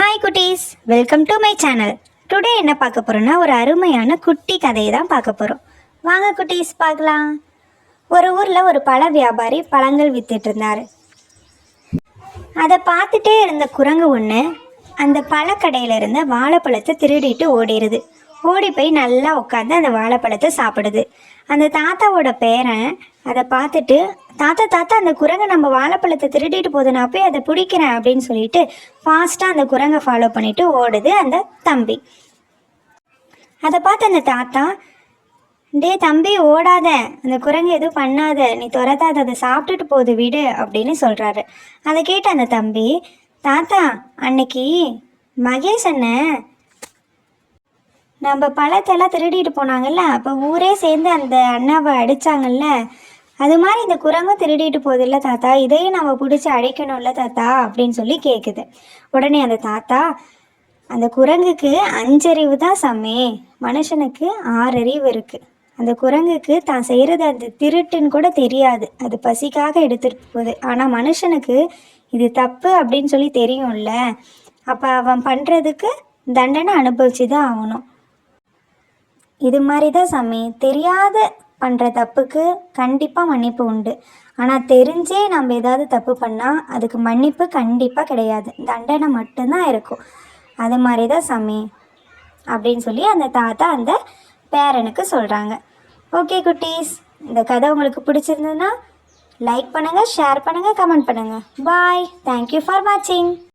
Hi குட்டீஸ், welcome to my channel. Today என்ன பார்க்க போகிறோன்னா ஒரு அருமையான குட்டி கதையை தான் பார்க்க போகிறோம். வாங்க குட்டீஸ் பார்க்கலாம். ஒரு ஊரில் ஒரு பழ வியாபாரி பழங்கள் வித்துட்டு இருந்தார். அதை பார்த்துட்டே இருந்த குரங்கு ஒன்று அந்த பழக்கடையில் இருந்த வாழைப்பழத்தை திருடிட்டு ஓடிடுது. ஓடி போய் நல்லா உட்காந்து அந்த வாழைப்பழத்தை சாப்பிடுது. அந்த தாத்தாவோட பேரன் அதை பார்த்துட்டு, தாத்தா தாத்தா அந்த குரங்கை நம்ம வாழைப்பழத்தை திருடிட்டு போகுது, நான் போய் அதை பிடிக்கிறேன் அப்படின்னு சொல்லிட்டு ஃபாஸ்ட்டாக அந்த குரங்கை ஃபாலோ பண்ணிட்டு ஓடுது அந்த தம்பி. அதை பார்த்து அந்த தாத்தா, டே தம்பி ஓடாத, அந்த குரங்கு எதுவும் பண்ணாத, நீ துரத்தாத, அதை சாப்பிட்டுட்டு போகுது விடு அப்படின்னு சொல்கிறாரு. அதை கேட்ட அந்த தம்பி, தாத்தா அன்னைக்கு மகேஷ் அண்ணன் நம்ம பழத்தெல்லாம் திருடிட்டு போனாங்கல்ல, அப்போ ஊரே சேர்ந்து அந்த அண்ணாவை அடித்தாங்கல்ல, அது மாதிரி இந்த குரங்கும் திருடிட்டு போகுதில்ல தாத்தா, இதையும் நம்ம பிடிச்சி அழிக்கணும்ல தாத்தா அப்படின்னு சொல்லி கேட்குது. உடனே அந்த தாத்தா, அந்த குரங்குக்கு 5 அறிவு தான் சாமி, மனுஷனுக்கு 6 அறிவு இருக்குது. அந்த குரங்குக்கு தான் செய்கிறது அந்த திருட்டுன்னு கூட தெரியாது, அது பசிக்காக எடுத்துகிட்டு போகுது. ஆனால் மனுஷனுக்கு இது தப்பு அப்படின்னு சொல்லி தெரியும்ல, அப்போ அவன் பண்ணுறதுக்கு தண்டனை அனுபவிச்சு தான் ஆகணும். இது மாதிரி தான் சாமி, தெரியாத பண்ணுற தப்புக்கு கண்டிப்பாக மன்னிப்பு உண்டு. ஆனால் தெரிஞ்சே நம்ம ஏதாவது தப்பு பண்ணால் அதுக்கு மன்னிப்பு கண்டிப்பாக கிடையாது, தண்டனை மட்டும்தான் இருக்கும். அது மாதிரி தான் சாமி அப்படின்னு சொல்லி அந்த தாத்தா அந்த பேரனுக்கு சொல்கிறாங்க. ஓகே குட்டீஸ், இந்த கதை உங்களுக்கு பிடிச்சிருந்ததுன்னா லைக் பண்ணுங்கள், ஷேர் பண்ணுங்கள், கமெண்ட் பண்ணுங்கள். பாய், தேங்க்யூ ஃபார் வாட்சிங்.